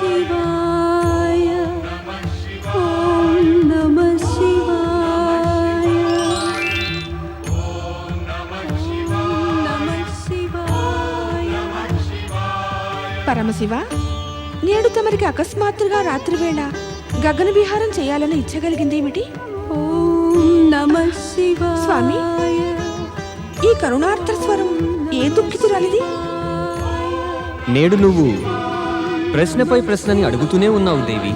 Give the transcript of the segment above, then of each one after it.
శివాయ ఓం నమః శివాయ ఓం నమః శివాయ. పరమశివ, నేడు తమరికి అకస్మాత్తుగా రాత్రివేళ గగన విహారం చేయాలని ఇచ్చగలిగిందేమిటి? ఓం నమః శివాయ. స్వామి, ఈ కరుణార్త స్వరం ఏ దుఃఖితురాలిది? నేడు నువ్వు ప్రశ్నపై ప్రశ్నని అడుగుతూనే ఉన్నావు దేవి.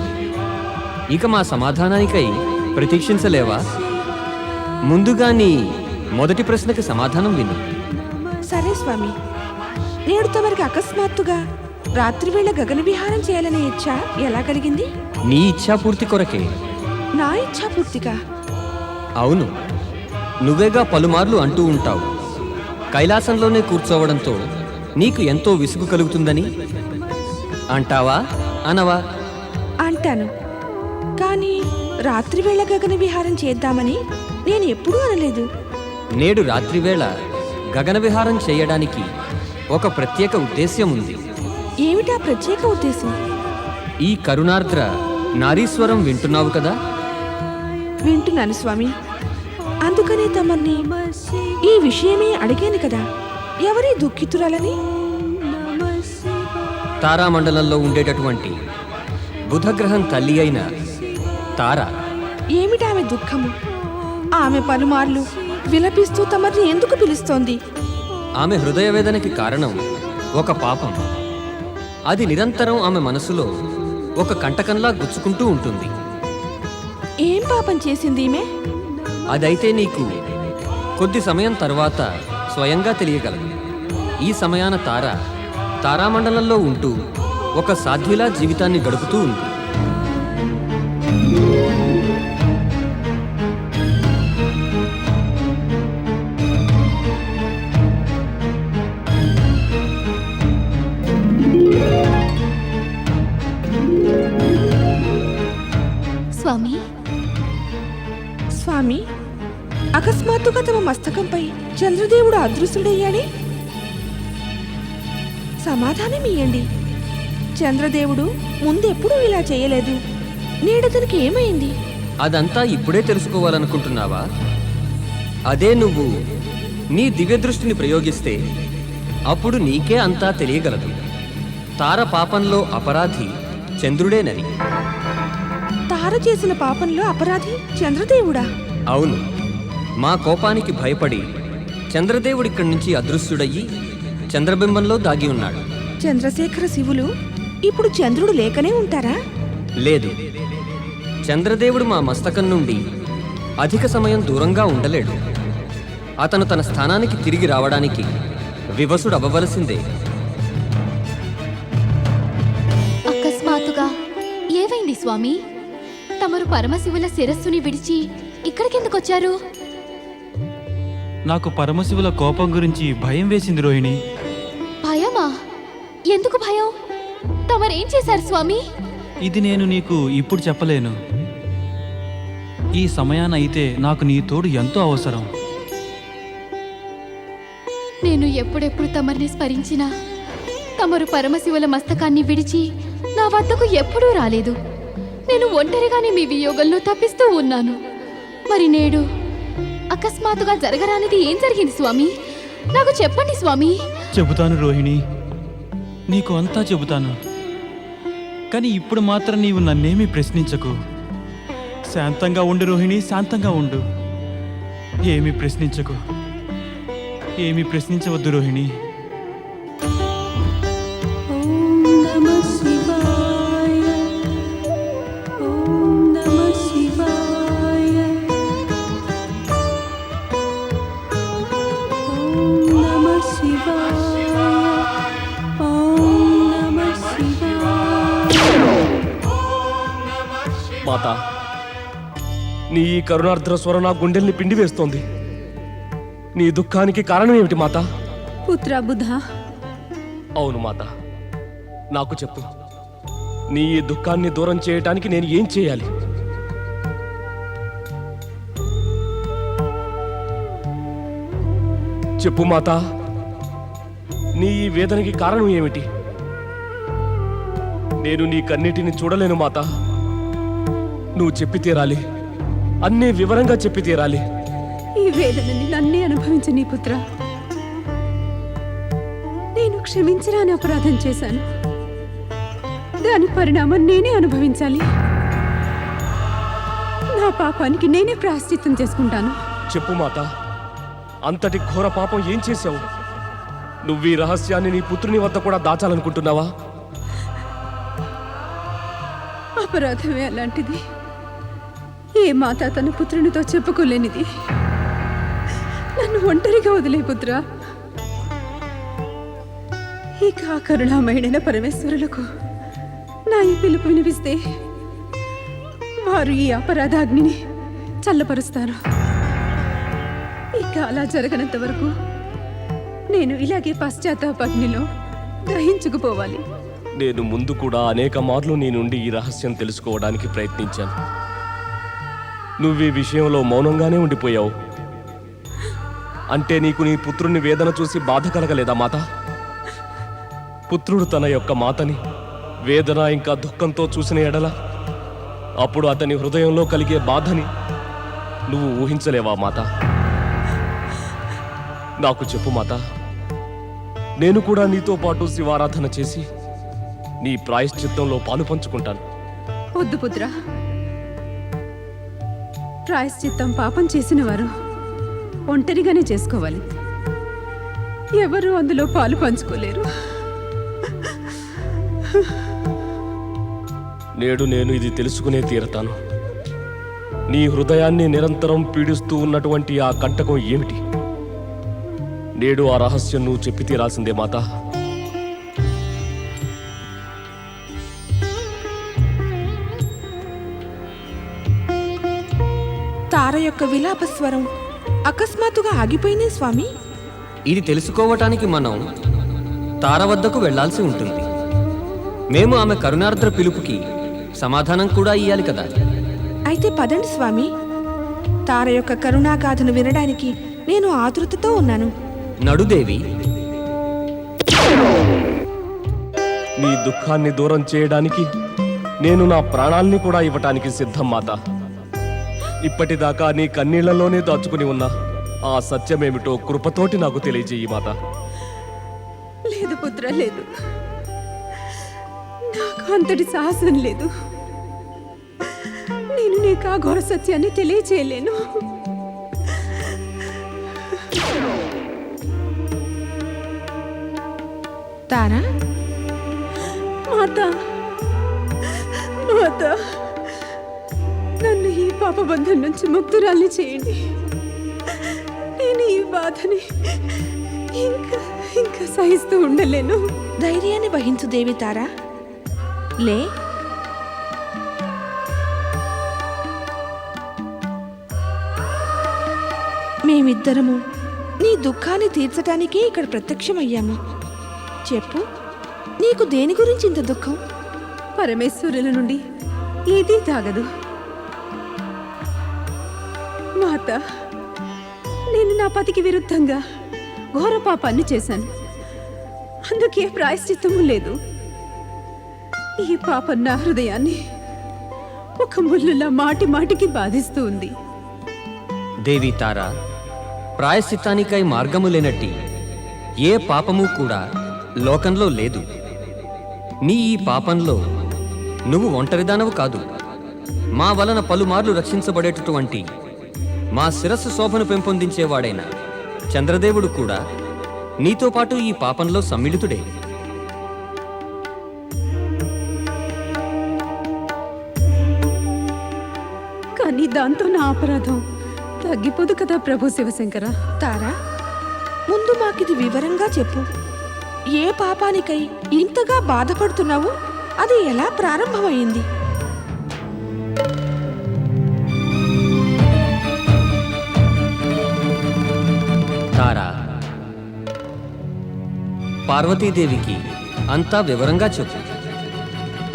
ఇక మా సమాధానానికై ప్రతీక్షించలేవా? ముందుగా నీ మొదటి ప్రశ్నకి సమాధానం విను. సరే స్వామి, నేడు తమరికి అకస్మాత్తుగా రాత్రివేళ గగన విహారం చేయాలనే ఇచ్చ ఎలా కలిగింది? నీ ఇచ్ఛాపూర్తి కొరకే. నా ఇచ్ఛాపూర్తిగా? అవును, నువ్వేగా పలుమార్లు అంటూ ఉంటావు, కైలాసంలోనే కూర్చోవడంతో నీకు ఎంతో విసుగు కలుగుతుందని. అంటావా అనవా? అంటాను, కానీ రాత్రివేళ గగన విహారం చేద్దామని నేను ఎప్పుడూ అనలేదు. నేడు రాత్రివేళ గగన విహారం చేయడానికి ఒక ప్రత్యేక ఉద్దేశ్యం ఉంది. ఏమిటా ప్రత్యేక ఉద్దేశం? ఈ కరుణార్ద్ర నారీశ్వరం వింటున్నావు కదా? వింటున్నాను స్వామి. అందుకనే తమన్ని ఈ విషయమే అడిగాను కదా, ఎవరి దుఃఖితురాలని? తారామండలంలో ఉండేటటువంటి బుధగ్రహం తల్లి అయిన తార. ఏమిటామె దుఃఖము? ఆమె పలుమార్లు విలపిస్తూ తమని ఎందుకు పిలుస్తోంది? ఆమె హృదయవేదనకి కారణం ఒక పాపం. అది నిరంతరం ఆమె మనసులో ఒక కంటకంలా గుచ్చుకుంటూ ఉంటుంది. ఏం పాపం చేసింది ఈమె? అదైతే నీకు కొద్ది సమయం తర్వాత స్వయంగా తెలియగలదు. ఈ సమయాన తార తారామండలంలో ఉంటూ ఒక సాధ్విలా జీవితాన్ని గడుపుతూ ఉంది. స్వామి, స్వామి, అకస్మాత్తుగా తమ మస్తకంపై చంద్రదేవుడు అదృశ్యుడయ్యాడే? సమాధానం ఇయ్యండి. చంద్రదేవుడు ముందెప్పుడూ ఇలా చేయలేదు. నేడతనికి ఏమైంది? అదంతా ఇప్పుడే తెలుసుకోవాలనుకుంటున్నావా? అదే నువ్వు నీ దివ్యదృష్టిని ప్రయోగిస్తే అప్పుడు నీకే అంతా తెలియగలదు. తార పాపంలో అపరాధి చంద్రుడేనని. తార చేసిన పాపంలో అపరాధి చంద్రదేవుడా? అవును, మా కోపానికి భయపడి చంద్రదేవుడిక్కడి నుంచి అదృశ్యుడయ్యి చంద్రబింబంలో దాగి ఉన్నాడు. చంద్రశేఖర శివులు ఇప్పుడు చంద్రుడు లేకనే ఉంటారా? లేదు, చంద్రదేవుడు మా మస్తకం నుండి అధిక సమయం దూరంగా ఉండలేడు. అతను తన స్థానానికి తిరిగి రావడానికి వివసుడు అవ్వవలసిందే. అకస్మాత్తుగా ఏమైంది స్వామి? తమరు పరమశివుల శిరస్సుని విడిచి ఇక్కడికెందుకొచ్చారు? నాకు పరమశివుల కోపం గురించి భయం వేసింది రోహిణి. భయమా? ఎందుకు భయం? తమరేం చేశారు స్వామి? ఇది నేను నీకు ఇప్పుడు చెప్పలేను. ఈ సమయాన అయితే నాకు నీ తోడు ఎంతో అవసరం. నేను ఎప్పుడెప్పుడు తమరిని స్మరించినా తమరు పరమశివుల మస్తకాన్ని విడిచి నా వద్దకు ఎప్పుడూ రాలేదు. నేను ఒంటరిగానే మీ వియోగంలో తప్పిస్తూ ఉన్నాను. మరి నేడు అకస్మాత్తుగా జరగరానిది ఏం జరిగింది స్వామి? నాకు చెప్పండి స్వామి. చెబుతాను రోహిణి, నీకు అంతా చెబుతాను. కానీ ఇప్పుడు మాత్రం నీవు నన్నేమీ ప్రశ్నించకు. శాంతంగా ఉండు రోహిణి, శాంతంగా ఉండు. ఏమీ ప్రశ్నించకు, ఏమీ ప్రశ్నించవద్దు రోహిణి. ఓం నమః శివాయ ఓం నమః శివాయ ఓం నమః శివాయ ఓం నమః శివాయ. మాత, నీ ఈ కరుణార్ద్ర స్వరం నా గుండెల్ని పిండి వేస్తోంది. నీ దుఃఖానికి కారణం ఏమిటి మాత? పుత్ర బుధ, అవును మాత, నాకు చెప్పు. నీ ఈ దుఃఖాన్ని దూరం చేయటానికి నేను ఏం చేయాలి? చెప్పు మాత, నీ ఈ వేదనకి కారణం ఏమిటి? నేను నీ కన్నిటిని చూడలేను మాత. నువ్వు చెప్పి తీరాలి, అన్నీ వివరంగా చెప్పి తీరాలి. ఈ వేదనని నన్నే అనుభవించు నీ పుత్ర. నేను క్షమించరాని అపరాధం చేశాను. దాని పరిణామం నేనే అనుభవించాలి. నా పాపానికి నేనే ప్రాయశ్చిత్తం చేసుకుంటాను. చెప్పు మాత, అంతటి ఘోర పాపం ఏం చేశావు? నువ్వు ఈ రహస్యాన్ని నీ పుత్రుని వద్ద కూడా దాచాలనుకుంటున్నావా? అపరాధమే అలాంటిది. ఏ మాత తన పుత్రునితో చెప్పుకోలేనిది. నన్ను ఒంటరిగా వదిలే పుత్ర. ఇక ఆ కరుణామయుడైన పరమేశ్వరులకు నా ఈ పిలుపు వినిపిస్తే వారు ఈ అపరాధాగ్నిని చల్లపరుస్తారు. ఇక అలా జరగనంత వరకు నేను ఇలాగే పశ్చాత్తాపాగ్నిలో గ్రహించుకుపోవాలి. నేను ముందు కూడా అనేక మార్లు నీ నుండి ఈ రహస్యం తెలుసుకోవడానికి ప్రయత్నించాను. నువ్వు ఈ విషయంలో మౌనంగానే ఉండిపోయావు. అంటే నీకు నీ పుత్రుని వేదన చూసి బాధ కలగలేదా మాత? పుత్రుడు తన యొక్క మాతని వేదన ఇంకా దుఃఖంతో చూసిన ఎడల అప్పుడు అతని హృదయంలో కలిగే బాధని నువ్వు ఊహించలేవా మాత? నాకు చెప్పు మాత, నేను కూడా నీతో పాటు శివారాధన చేసి నీ ప్రాయశ్చిత్తంలో పాలు పంచుకుంటాను. వద్దు పుత్ర. ప్రాయశ్చిత్తం పాపం చేసిన వారు ఒంటరిగానే చేసుకోవాలి. ఎవరు అందులో పాలు పంచుకోలేరు. నేడు నేను ఇది తెలుసుకునే తీరతాను. నీ హృదయాన్ని నిరంతరం పీడిస్తూ ఉన్నటువంటి ఆ కంటకం ఏమిటి? నేడు ఆ రహస్యం నువ్వు చెప్పి తీరాల్సిందే మాత. తార యొక్క విలాప స్వరం అకస్మాత్తుగా ఆగిపోయినే స్వామి. ఇది తెలుసుకోవటానికి మనం తార వద్దకు వెళ్లాల్సి ఉంటుంది. మేము ఆమె కరుణార్ద్ర పిలుపుకి సమాధానం కూడా ఇయ్యాలి కదా. అయితే పదండి స్వామి. తార యొక్క కరుణాగాథను వినడానికి నేను ఆతృతతో ఉన్నాను. నడుదేవి. నీ దుఃఖాన్ని దూరం చేయడానికి నేను నా ప్రాణాల్ని కూడా ఇవ్వటానికి సిద్ధం మాత. ఇప్పటిదాకా నీ కన్నీళ్లలోనే దాచుకుని ఉన్న ఆ సత్యమేమిటో కృపతోటి నాకు తెలియజేయి మాత. లేదు పుత్ర, లేదు. నాకు అంతటి సాహసం లేదు. నేను నీకు ఆ ఘోర సత్యాన్ని తెలియచేయలేను. తారా, మాత, మాత, నన్ను ఈ పాపబంధం నుంచి ముక్తురాల్ని చేయండి. నేను ఈ బాధని ఇంకా ఇంకా సహిస్తూ ఉండలేను. ధైర్యాన్ని వహించు దేవి తారా. లే. మేమిద్దరము నీ దుఃఖాన్ని తీర్చటానికే ఇక్కడ ప్రత్యక్షమయ్యాము. చెప్పు, నీకు దేని గురించి ఇంత దుఃఖం? పరమేశ్వరుల నుండి ఏదీ తాగదు. మాత, నేను నా పతికి విరుద్ధంగా ఘోర పాపాన్ని చేశాను. అందుకే ప్రాయశ్చిత్తము లేదు. ఈ పాపం నా హృదయాన్ని ఒక ముళ్ళులా మాటి మాటికి బాధిస్తూ ఉంది. దేవి తార, ప్రాయశ్చిత్తానికై మార్గము లేనట్టి ఏ పాపము కూడా లోకంలో లేదు. నీ ఈ పాపంలో నువ్వు ఒంటరిదానవు కాదు. మా వలన పలుమార్లు రక్షించబడేటటువంటి మా శిరస్సు శోభను పెంపొందించేవాడైన చంద్రదేవుడు కూడా నీతో పాటు ఈ పాపంలో సమ్మిళితుడే. కానీ దాంతో నా అపరాధం తగ్గిపోదు కదా ప్రభు శివశంకర. తారా, ముందు మాకిది వివరంగా చెప్పు. ఏ పాపానికై ఇంతగా బాధపడుతున్నావు? అది ఎలా ప్రారంభమైంది? తారా, పార్వతీదేవికి అంతా వివరంగా చెప్పు.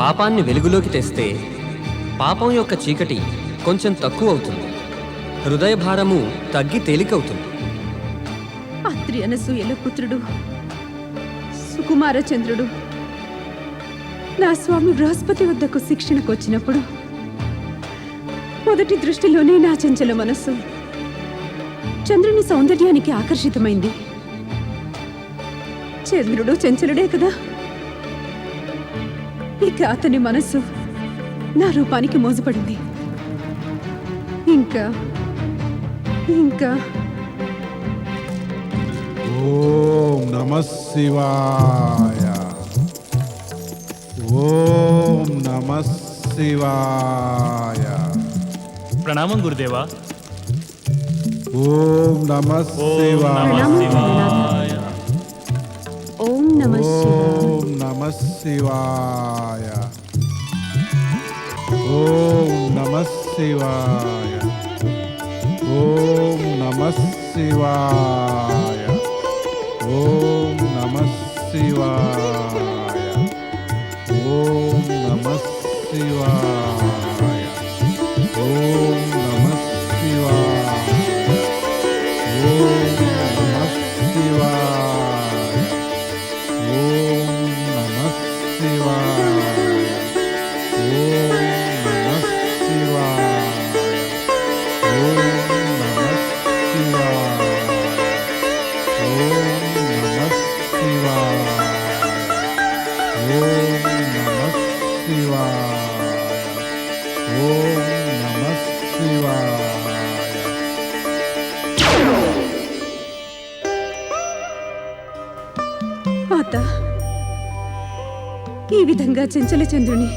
పాపాన్ని వెలుగులోకి తెస్తే పాపం యొక్క చీకటి కొంచెం తక్కువ అవుతుంది. హృదయ భారము తగ్గి తేలికవుతుంది. అత్రి అనసూయల పుత్రుడు సుకుమారచంద్రుడు నా స్వామి బృహస్పతి వద్దకు శిక్షణకు వచ్చినప్పుడు మొదటి దృష్టిలోనే నా చంచల మనస్సు చంద్రుని సౌందర్యానికి ఆకర్షితమైంది. చంద్రుడు చంచలుడే కదా, ఇక అతని మనస్సు నా రూపానికి మోజుపడింది. ఇంకా ఇంకా ఓం నమః శివాయ. ఓం నమః శివాయ. ప్రణామం గురుదేవా. ఓం నమః శివాయ. ఓం నమః శివాయ. ఓం నమః శివాయ. ఓం నమః శివాయ. ఓం నమః శివాయ. ఓం నమః శివాయ. ఓం నమః శివాయ. ఓం నమః శివాయ. ఓం నమః శివాయ. ఓం నమః శివాయ. ఓం నమః శివాయ. ఓం నమః శివాయ. ఓం నమః శివాయ. ఓం నమః శివాయ. ఓం నమః శివాయ. మాత, ఈ విధంగా చెంచల చంద్రుని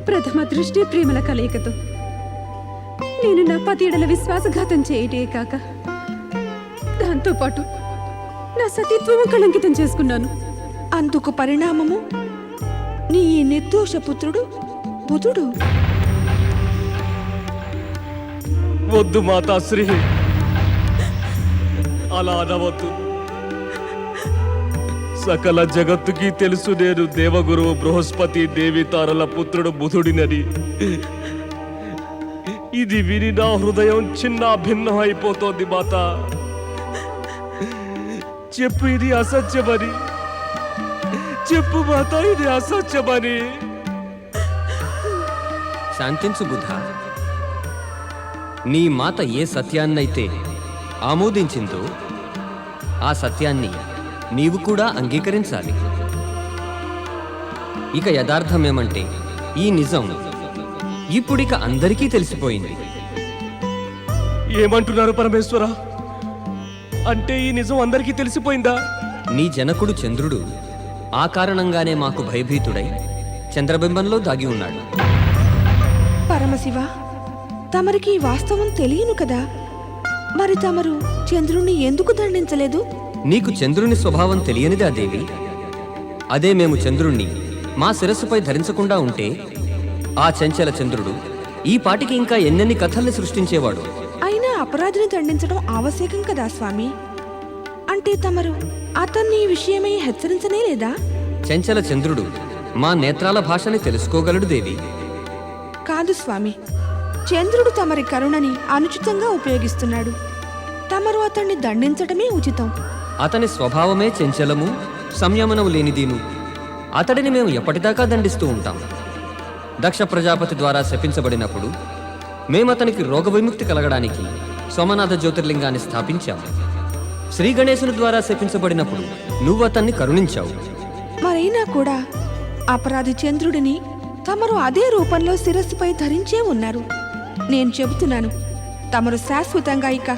ప్రథమ దృష్టి ప్రేమల కలయికతో నేను నా పతియడల విశ్వాసఘాతం చేయటే కాక దాంతోపాటు నా సతీత్వము కళంకితం చేసుకున్నాను. అందుకు పరిణామము నీ ఈ నిర్దోషపుత్రుడు బుధుడు. వద్దు మాతాశ్రీ, అలా అనవద్దు. సకల జగత్తుకి తెలుసు నేను దేవగురువు బృహస్పతి దేవితారల పుత్రుడు బుధుడినని. ఇది విని నా హృదయం చిన్న భిన్నం అయిపోతోంది మాత. చెప్పు ఇది అసత్యమని, చెప్పు మాత ఇది అసత్యమని. శాంతించు బుధ. నీ మాత ఏ సత్యాన్నైతే ఆమోదించిందో ఆ సత్యాన్ని నీవు కూడా అంగీకరించాలి. ఇక యథార్థమేమంటే ఈ నిజం ఇప్పుడిక అందరికీ తెలిసిపోయింది. ఏమంటున్నారు పరమేశ్వర? అంటే ఈ నిజం అందరికీ తెలిసిపోయిందా? నీ జనకుడు చంద్రుడు ఆ కారణంగానే మాకు భయభీతుడై చంద్రబింబంలో దాగి ఉన్నాడు. పరమశివ, తమరికి ఈ వాస్తవం తెలియను కదా, మరి తమరు చంద్రుణ్ణి ఎందుకు దండించలేదు? నీకు చంద్రుని స్వభావం తెలియనిదా దేవి? అదే మేము చంద్రుణ్ణి మా శిరస్సుపై ధరించకుండా ఉంటే ఆ చంచల చంద్రుడు ఈ పాటికి ఇంకా ఎన్నెన్ని కథల్ని సృష్టించేవాడు. అయినా అపరాధిని దండించడం ఆవశ్యకం కదా స్వామి. అంటే తమరు అతన్ని ఈ విషయమై హెచ్చరించనే లేదా? చంచల చంద్రుడు మా నేత్రాల భాషని తెలుసుకోగలడు దేవి. కాదు స్వామి, చంద్రుడు తమరి కరుణని అనుచితంగా ఉపయోగిస్తున్నాడు. తమరు అతన్ని దండించటమే ఉచితం. అతని స్వభావమే చంచలము, సంయమనం లేనిదీను. అతడిని మేము ఎప్పటిదాకా దండిస్తూ ఉంటాం. దక్ష ప్రజాపతి ద్వారా శపించబడినప్పుడు మేమతనికి రోగ విముక్తి కలగడానికి సోమనాథ జ్యోతిర్లింగాన్ని స్థాపించాము. శ్రీ గణేశుని ద్వారా శపించబడినప్పుడు నువ్వు అతన్ని కరుణించావు. మరైనా కూడా అపరాధి చంద్రుడిని తమరు అదే రూపంలో శిరస్సుపై ధరించే ఉన్నారు. నేను చెబుతున్నాను, తమరు శాశ్వతంగా ఇక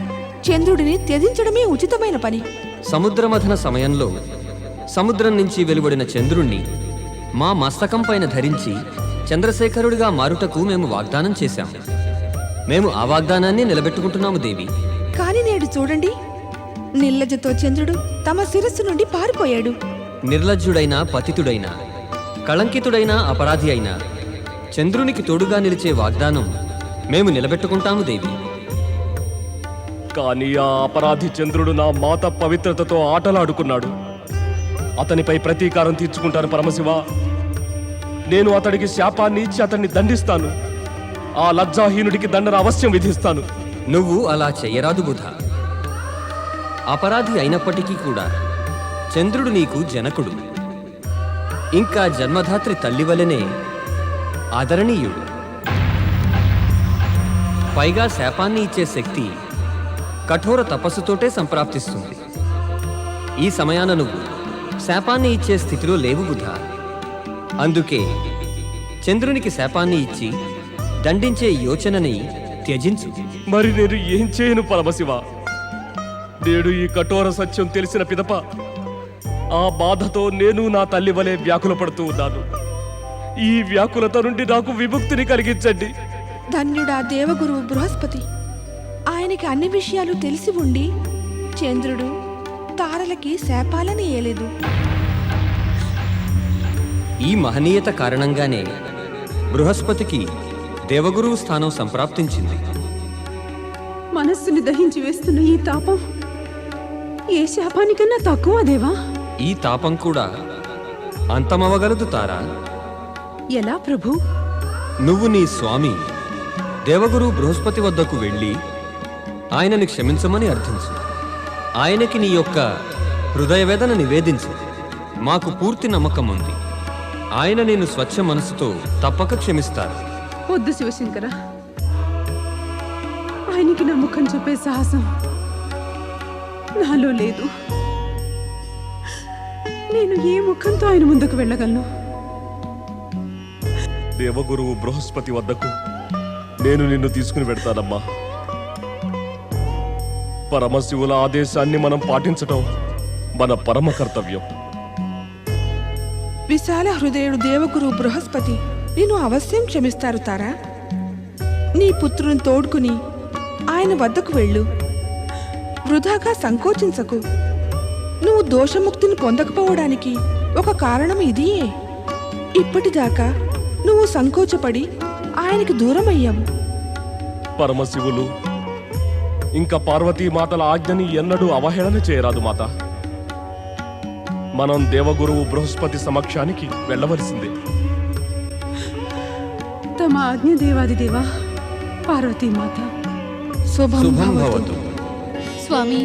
చంద్రుడిని త్యజించడమే ఉచితమైన పని. సముద్రమథన సమయంలో సముద్రం నుంచి వెలువడిన చంద్రుణ్ణి మా మస్తకం పైన ధరించి చంద్రశేఖరుడిగా మారుటకు మేము వాగ్దానం చేశాం. మేము ఆ వాగ్దానాన్ని నిలబెట్టుకుంటున్నాము దేవి. కాని నేడు చూడండి, నిర్లజ్జతో చంద్రుడు తమ శిరస్సు నుండి పారిపోయాడు. నిర్లజ్జుడైన పతితుడైన కళంకితుడైన అపరాధి అయిన చంద్రునికి తోడుగా నిలిచే వాగ్దానం మేము నిలబెట్టుకుంటాము దేవి. కానీ ఆ అపరాధి చంద్రుడు నా మాత పవిత్రతతో ఆటలాడుకున్నాడు. అతనిపై ప్రతీకారం తీర్చుకుంటాను పరమశివ. నేను అతడికి శాపాన్ని ఇచ్చి అతన్ని దండిస్తాను. ఆ లజ్జాహీనుడికి దండన అవశ్యం విధిస్తాను. నువ్వు అలా చెయ్యరాదు బుధ. అపరాధి అయినప్పటికీ కూడా చంద్రుడు నీకు జనకుడు. ఇంకా జన్మధాత్రి తల్లి వలెనే ఆదరణీయుడు. పైగా శాపాన్ని ఇచ్చే శక్తి కఠోర తపస్సుతోటే సంప్రాప్తిస్తుంది. ఈ సమయాన నువ్వు శాపాన్ని ఇచ్చే స్థితిలో లేవు బుధా. అందుకే చంద్రునికి శాపాన్ని ఇచ్చి దండించే యోచనని త్యజించు. మరి నేను ఏం చేయను పరమశివ? నేడు ఈ కఠోర సత్యం తెలిసిన పిదప ఆ బాధతో నేను నా తల్లి వలె వ్యాకుల పడుతూ ఉన్నాను. ఈ వ్యాకులత నుండి నాకు విముక్తిని కలిగించండి. ధన్యుడా దేవగురువు బృహస్పతి. ఆయనకి అన్ని విషయాలు తెలిసి ఉండి చంద్రుడు తారలకి శాపాలని ఏలేదు. ఈ మహనీయత కారణంగానే బృహస్పతికి దేవగురువు స్థానం సంప్రాప్తించింది. మనస్సుని దహించి వేస్తున్న ఈ తాపం ఏ శాపానికన్నా తక్కువ దేవా? ఈ తాపం కూడా అంతమవగలదు తారా. ఎలా ప్రభు? నువ్వు నీ స్వామి దేవగురు బృహస్పతి వద్దకు వెళ్ళి ఆయనని క్షమించమని అర్థించు. ఆయనకి నీ యొక్క హృదయవేదన నివేదించు. మాకు పూర్తి నమ్మకం ఉంది, ఆయన నేను స్వచ్ఛ మనసుతో తప్పక క్షమిస్తారు. వద్దు శివశంకర, ఆయనకి నా ముఖం చెప్పే సాహసం నాలో లేదు. నేను ఏ ముఖంతో ఆయన ముందుకు వెళ్ళగలను? దేవగురువు బృహస్పతి వద్దకు నేను నిన్ను తీసుకుని వెడతానమ్మా. పరమశివుల ఆదేశాన్ని మనం పాటించటం మన పరమ కర్తవ్యం. విశాల హృదయుడు దేవగురువు బృహస్పతి నిన్ను అవశ్యం క్షమిస్తారు తారా. నీ పుత్రుని తోడుకుని ఆయన వద్దకు వెళ్ళు. వృధాగా సంకోచించకు. నువ్వు దోషముక్తిని పొందకపోవడానికి ఒక కారణం ఇదియే. ఇప్పటిదాకా నువ్వు సంకోచపడి ఆయనకి దూరమయ్యావు. పరమశివులు ఇంకా పార్వతీమాతల ఆజ్ఞని ఎన్నడూ అవహేళన చేయరాదు మాత. మనం దేవగురువు బృహస్పతి సమక్షానికి వెళ్ళవలసిందే. తమ ఆజ్ఞ దేవాది దేవా. పార్వతీమాత శుభం శుభం భవతు. భవతు. స్వామి,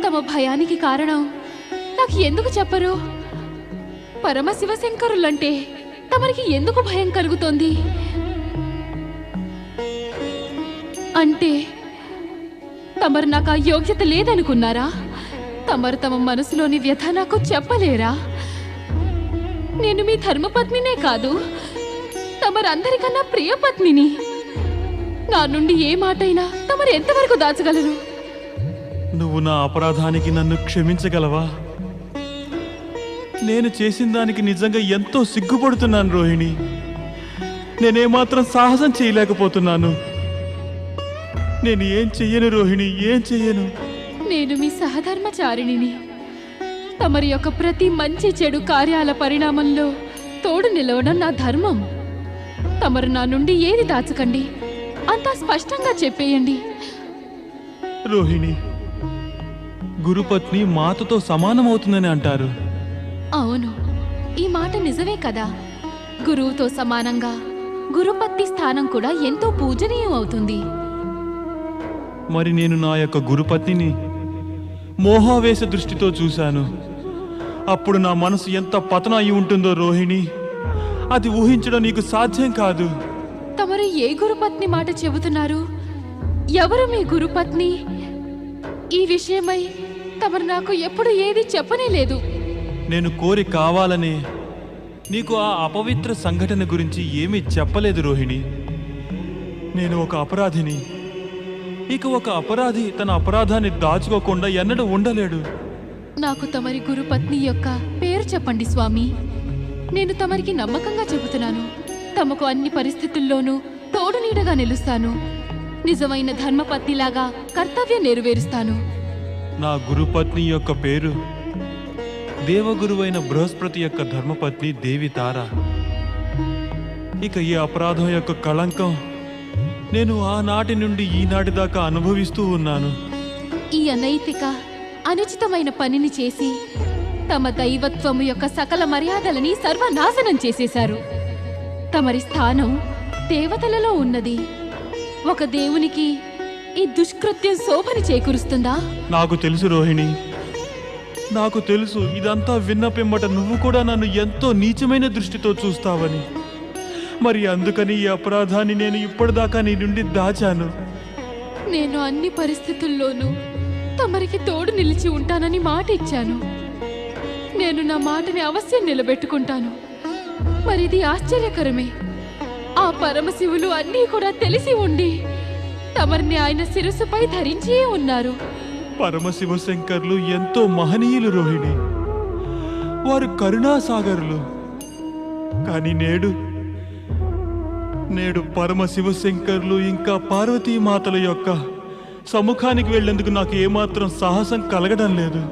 తమ భయానికి కారణం నాకు ఎందుకు చెప్పరు? పరమశివశంకరులంటే తమరికి ఎందుకు భయం కలుగుతోంది? అంటే తమరు నాకు ఆ యోగ్యత లేదనుకున్నారా? తమరు తమ మనసులోని వ్యథ నాకు చెప్పలేరా? నేను మీ ధర్మపత్నినే కాదు, తమరందరికన్నా ప్రియపత్నిని. నా నుండి ఏ మాటైనా తమరు ఎంతవరకు దాచగలరు? నువ్వు నా అపరాధానికి నన్ను క్షమించగలవా? నేను చేసిన దానికి నిజంగా ఎంతో సిగ్గుపడుతున్నాను రోహిణి. నేనేమాత్రం సాహసం చేయలేకపోతున్నాను. నేను ఏం చెయ్యను రోహిణి, ఏం చెయ్యను. నేను మీ సహధర్మచారిణిని. తమరి యొక్క ప్రతి మంచి చెడు కార్యాల పరిణామంలో తోడు నిలవడం నా ధర్మం. తమరు నా నుండి ఏది దాచకండి, అంతా స్పష్టంగా చెప్పేయండి. రోహిణి, గురుపత్ని మాతతో సమానమవుతుందని అంటారు. అవును, ఈ మాట నిజమే కదా. గురువుతో సమానంగా గురుపత్తి స్థానం కూడా ఎంతో పూజనీయం అవుతుంది. మరి నేను నా యొక్క గురుపత్నిని మోహావేశ దృష్టితో చూశాను. అప్పుడు నా మనసు ఎంత పతనం అయి ఉంటుందో రోహిణి, అది ఊహించడం నీకు సాధ్యం కాదు. తమరు ఏ గురుపత్ని మాట చెబుతున్నారు? ఎవరు మీ గురుపత్ని? ఈ విషయమై తమరు నాకు ఎప్పుడు ఏది చెప్పనే లేదు. నేను కోరి కావాలనే నీకు ఆ అపవిత్ర సంఘటన గురించి ఏమీ చెప్పలేదు రోహిణి. నేను ఒక అపరాధిని. ఇక ఒక అపరాధి తన అపరాధాన్ని దాచుకోకుండా ఎన్నడూ ఉండలేడు. నాకు తమరి గురుపత్ని యొక్క పేరు చెప్పండి స్వామి. నేను తమరికి నమ్మకంగా చెబుతున్నాను. తమకు అన్ని పరిస్థితుల్లోనూ తోడు నీడగా నిలుస్తాను. నిజమైన ధర్మపత్నిలాగా కర్తవ్యం నెరవేరుస్తాను. నా గురుపత్ని యొక్క పేరు దేవగురువైన బృహస్పతి యొక్క ధర్మపత్ని దేవి తార. ఇక ఈ అపరాధం యొక్క కళంకం నేను ఆనాటి నుండి ఈనాటి దాకా అనుభవిస్తూ ఉన్నాను. ఈ అనైతిక అనుచితమైన పనిని చేసి తమ దైవత్వము యొక్క సకల మర్యాదలని సర్వనాశనం చేసేశారు. తమరి స్థానం దేవతలలో ఉన్నది. ఒక దేవునికి ఈ దుష్కృత్యం శోభని చేకూరుస్తుందా? నాకు తెలుసు రోహిణి, నాకు తెలుసు ఇదంతా విన్న పిమ్మట నువ్వు కూడా నన్ను ఎంతో నీచమైన దృష్టితో చూస్తావని. మరి అందుకని ఈ అపరాధాన్ని నేను ఇప్పటిదాకా నీ నుండి దాచాను. నేను అన్ని పరిస్థితుల్లోనూ తమరికి తోడు నిలిచి ఉంటానని మాట ఇచ్చాను. నేను నా మాటని అవశ్యం నిలబెట్టుకుంటాను. మరి ఇది ఆశ్చర్యకరమే, ఆ పరమశివులు అన్నీ కూడా తెలిసి ఉండి తమరిని ఆయన శిరస్సుపై ధరించి ఉన్నారు. పరమశివ శంకర్లు ఎంతో మహనీయులు రోహిణి. వారు కరుణాసాగరులు. కానీ నేడు పరమశివ శంకర్లు ఇంకా పార్వతీమాతల యొక్క సముఖానికి వెళ్లేందుకు నాకు ఏమాత్రం సాహసం కలగడం లేదు.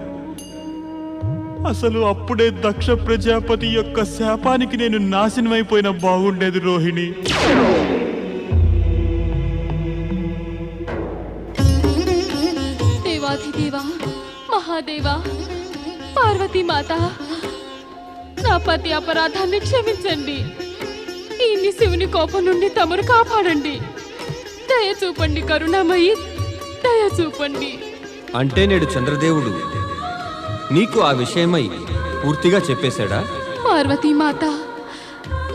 అసలు అప్పుడే దక్ష ప్రజాపతి యొక్క శాపానికి నేను నాశనమైపోయిన బాగుండేది రోహిణి. దేవాధిదేవా, మహాదేవా, పార్వతీమాత, నా పతి అపరాధాన్ని క్షమించండి. ఈ శివుని కోపం నుండి తమరు కాపాడండి. దయ చూపండి కరుణామయి, దయ చూపండి. అంటే నేడు చంద్రదేవుడు నీకు ఆ విషయమై పూర్తిగా చెప్పేశాడా? పార్వతీమాత,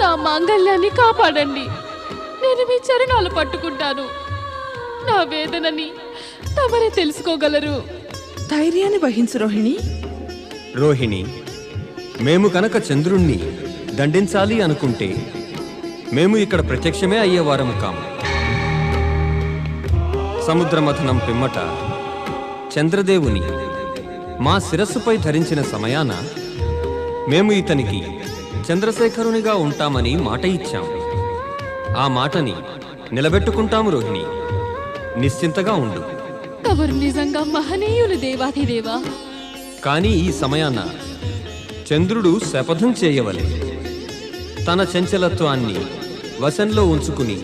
నా మాంగళ్యాన్ని కాపాడండి. నేను మీ చరణాలు పట్టుకుంటాను. నా వేదనని తమరే తెలుసుకోగలరు. ధైర్యాన్ని వహించు రోహిణి. రోహిణి, మేము కనుక చంద్రుణ్ణి దండించాలి అనుకుంటే మేము ఇక్కడ ప్రత్యక్షమే అయ్యేవారము కాము. సముద్రమథనం పిమ్మట చంద్రదేవుని మా శిరస్సుపై ధరించిన సమయాన మేము ఇతనికి చంద్రశేఖరునిగా ఉంటామని మాట ఇచ్చాము. ఆ మాటని నిలబెట్టుకుంటాము రోహిణి. నిశ్చింతగా ఉండు. తమరు నిజంగా మహనీయులు దేవాధిదేవా. కానీ ఈ సమయాన చంద్రుడు శపథం చేయవలే. తన చంచలత్వాన్ని వశంలో ఉంచుకుని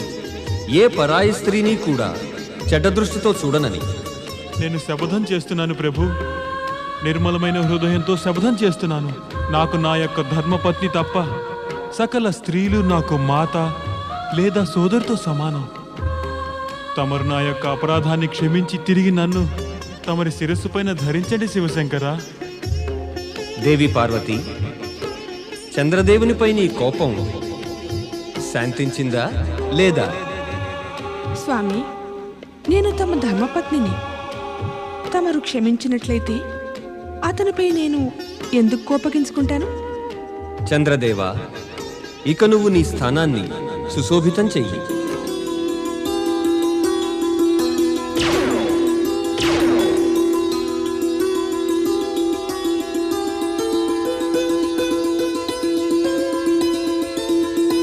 ఏ పరాయి స్త్రీని కూడా చెడ్డ దృష్టితో చూడనని. నేను శపథం చేస్తున్నాను ప్రభు. నిర్మలమైన హృదయంతో శపథం చేస్తున్నాను. నాకు నా యొక్క ధర్మపత్ని తప్ప సకల స్త్రీలు నాకు మాత లేదా సోదరితో సమానం. తమరు నా యొక్క అపరాధాన్ని క్షమించి తిరిగి నన్ను తమరి శిరస్సు పైన ధరించండి శివశంకర. దేవి పార్వతి, చంద్రదేవునిపై నీ కోపం శాంతించిందా లేదా? స్వామి, నేను తమ ధర్మపత్నిని. తమరు క్షమించినట్లయితే అతనిపై నేను ఎందుకు కోపగించుకుంటాను? చంద్రదేవ, ఇక నువ్వు నీ స్థానాన్ని సుశోభితం చెయ్యి.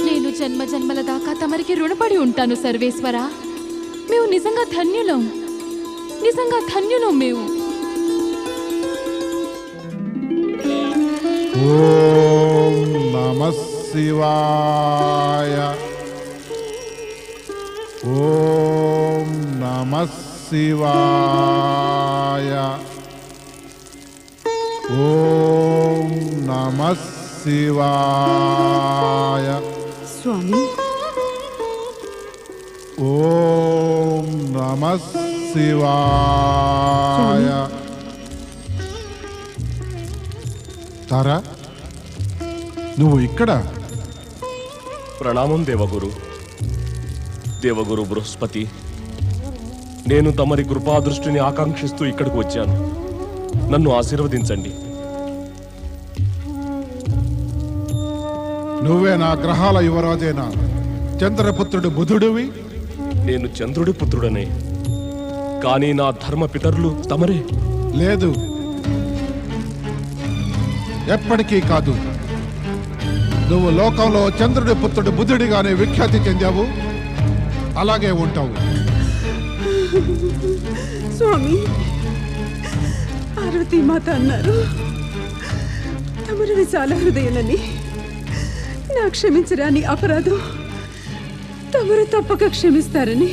నేను జన్మ జన్మల దాకా తమరికి రుణపడి ఉంటాను సర్వేశ్వర. మేము నిజంగా ధన్యులం, నిజంగా ధన్యులం మేము. ఓం నమః శివాయ. ఓం నమః శివాయ. ఓం నమః శివాయ. స్వామి, ఓం నమః శివాయ. తారా, నువ్వు ఇక్కడ? ప్రణామం దేవగురు. దేవగురు బృహస్పతి, నేను తమరి కృపాదృష్టిని ఆకాంక్షిస్తూ ఇక్కడికి వచ్చాను. నన్ను ఆశీర్వదించండి. నువ్వే నా గ్రహాల యువరాజైన చంద్రపుత్రుడు బుధుడివి. నేను చంద్రుడి పుత్రుడనే, కానీ నా ధర్మ పితరులు తమరే. లేదు, ఎప్పటికీ కాదు. నువ్వు లోకంలో చంద్రుడి పుత్రుడు బుధుడిగానే విఖ్యాతి చెందావు, అలాగే ఉంటావు. స్వామి, పార్వతీమాత అన్నారు తమరు విశాల హృదయులని. నా క్షమించరాని అపరాధం తమరు తప్పక క్షమిస్తారని.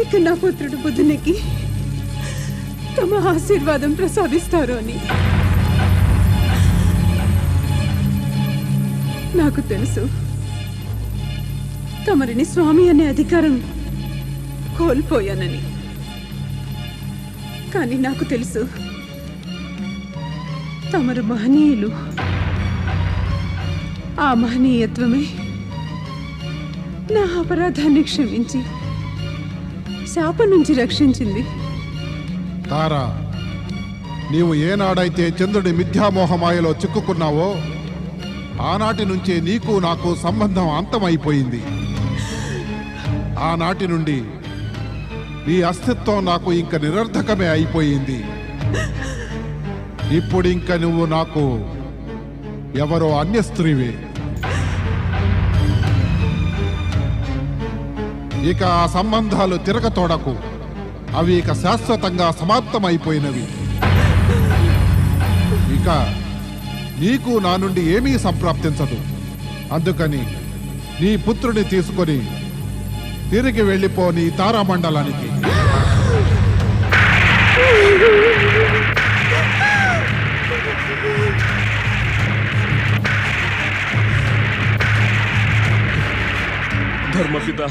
ఇక నా పుత్రుడు బుద్ధునికి తమ ఆశీర్వాదం ప్రసాదిస్తారు అని. నాకు తెలుసు తమరిని స్వామి అనే అధికారం కోల్పోయానని. కానీ నాకు తెలుసు తమరు మహనీయులు. ఆ మహనీయత్వమే నా అపరాధాన్ని క్షమించి శాపం నుంచి రక్షించింది. తారా, నీవు ఏనాడైతే చంద్రుడి మిథ్యామోహమాయలో చిక్కుకున్నావో ఆనాటి నుంచే నీకు నాకు సంబంధం అంతమైపోయింది. ఆనాటి నుండి నీ అస్తిత్వం నాకు ఇంక నిరర్థకమే అయిపోయింది. ఇప్పుడు ఇంక నువ్వు నాకు ఎవరో అన్య స్త్రీవే. ఇక ఆ సంబంధాలు తిరగతోడకు. అవి ఇక శాశ్వతంగా సమాప్తమైపోయినవి. ఇక నీకు నా నుండి ఏమీ సంప్రాప్తించదు. అందుకని నీ పుత్రుని తీసుకొని తిరిగి వెళ్ళిపో నీ తారామండలానికి. ధర్మపిత,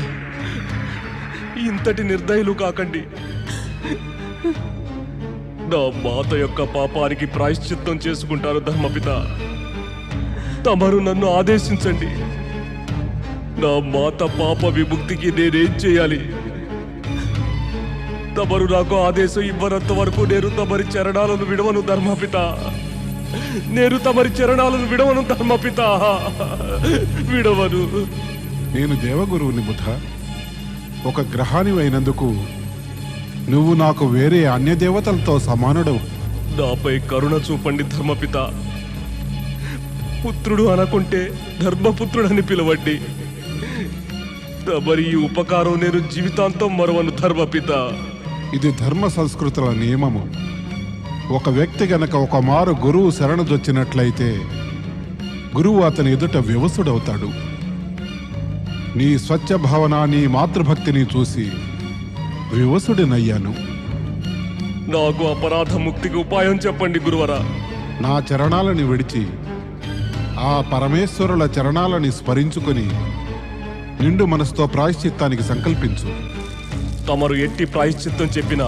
ఇంతటి నిర్దయులు కాకండి. నా మాత యొక్క పాపానికి ప్రాయశ్చిత్తం చేసుకుంటారు ధర్మపిత. తమరు నన్ను ఆదేశించండి. నా మాత పాప విముక్తికి నేనేం చేయాలి? తమరు నాకు ఆదేశం ఇవ్వనంత వరకు నేను తమరి చరణాలను విడవను ధర్మపిత. నేను తమరి చరణాలను విడవను ధర్మపిత, విడవను. నేను దేవగురువుని బుధ. ఒక గ్రహాని అయినందుకు నువ్వు నాకు వేరే అన్య దేవతలతో సమానుడవు. నాపై కరుణ చూపండి ధర్మపిత. పుత్రుడు అనకుంటే ధర్మపుత్రుడని పిలవండి. తమరి ఈ ఉపకారం నేను జీవితాంతం మరవను ధర్మపిత. ఇది ధర్మ సంస్కృతుల నియమము. ఒక వ్యక్తి గనక ఒక మారు గురువు శరణుదొచ్చినట్లయితే గురువు అతని ఎదుట వివసుడవుతాడు. నీ స్వచ్ఛ భావన, నీ మాతృభక్తిని చూసి వివసుడినయ్యాను. నాకు అపరాధ ముక్తికి ఉపాయం చెప్పండి గురువరా. నా చరణాలని విడిచి ఆ పరమేశ్వరుల చరణాలని స్మరించుకొని నిండు మనసుతో ప్రాయశ్చిత్తానికి సంకల్పించు. తమరు ఎట్టి ప్రాయశ్చిత్తం చెప్పినా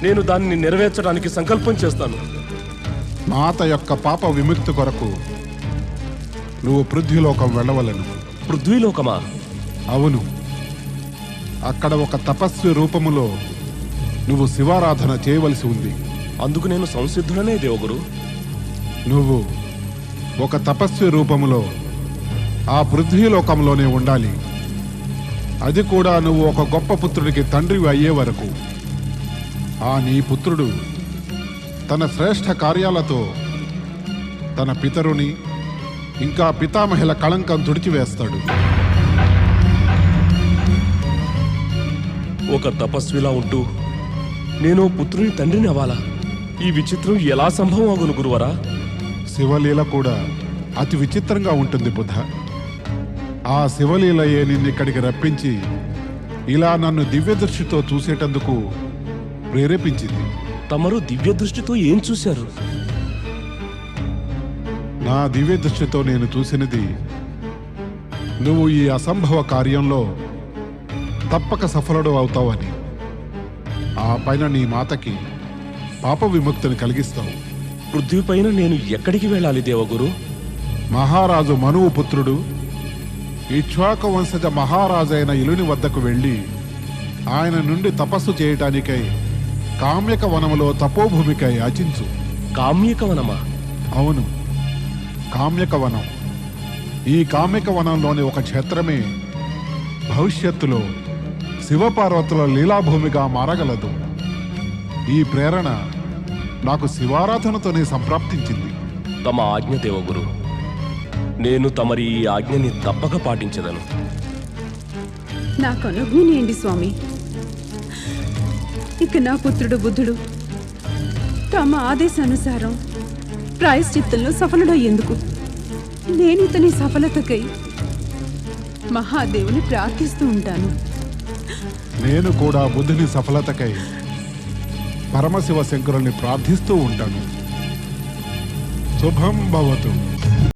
నేను దాన్ని నెరవేర్చడానికి సంకల్పం చేస్తాను. మాత యొక్క పాప విముక్తి కొరకు నువ్వు పృథ్వీలోకం వెళ్ళవలను. పృథ్వీలోకమా? అవును. అక్కడ ఒక తపస్వి రూపములో నువ్వు శివారాధన చేయవలసి ఉంది. అందుకు నేను సంసిద్ధుడనే దేవగురు. నువ్వు ఒక తపస్వి రూపములో ఆ పృథ్వీలోకంలోనే ఉండాలి. అది కూడా నువ్వు ఒక గొప్ప పుత్రుడికి తండ్రివి అయ్యే వరకు. ఆ నీ పుత్రుడు తన శ్రేష్ఠ కార్యాలతో తన పితరుని ఇంకా పితామహిల కళంకం తుడిచివేస్తాడు. ఒక తపస్విలా ఉంటూ నేను పుత్రుని తండ్రిని అవ్వాలా? ఈ విచిత్రం ఎలా సంభవం అగును గురువరా? శివలీల కూడా అతి విచిత్రంగా ఉంటుంది బుధ. ఆ శివలీలయే నిన్నిక్కడికి రప్పించి ఇలా నన్ను దివ్య దృష్టితో చూసేటందుకు ప్రేరేపించింది. తమరు దివ్య దృష్టితో ఏం చూశారు? నా దివ్య దృష్టితో నేను చూసినది, నువ్వు ఈ అసంభవ కార్యంలో తప్పక సఫలుడు అవుతావని. ఆ పైన నీ మాతకి పాప విముక్తిని కలిగిస్తావు. పృథ్వీ పైన నేను ఎక్కడికి వెళ్ళాలి దేవగురు? మహారాజు మనువు పుత్రుడు ఇక్ష్వాకు వంశజ మహారాజైన ఇలుని వద్దకు వెళ్ళి ఆయన నుండి తపస్సు చేయటానికై కామ్యక వనములో తపోభూమికై యాచించు. కామ్యక వనమా? అవును, కామ్యక వనం. ఈ కామ్యక వనంలోని ఒక క్షేత్రమే భవిష్యత్తులో శివపార్వతుల లీలాభూమిగా మారగలదు. ఈ ప్రేరణ నాకు శివారాధనతోనే సంప్రాప్తించింది. తమ ఆజ్ఞ దేవగురు. నేను తమరి ఈ ఆజ్ఞని తప్పక పాటించదను. నాకు అనుజ్ఞేయండి స్వామి. ఇక నా పుత్రుడు బుద్ధుడు తమ ఆదేశానుసారం ప్రాయశ్చిత్తంలో సఫలుడయ్యేందుకు నేను ఇతని సఫలతకై మహాదేవుని ప్రార్థిస్తూ ఉంటాను. నేను కూడా బుద్ధుని సఫలతకై పరమశివ శంకరుల్ని ప్రార్థిస్తూ ఉంటాను. శుభం భవతు.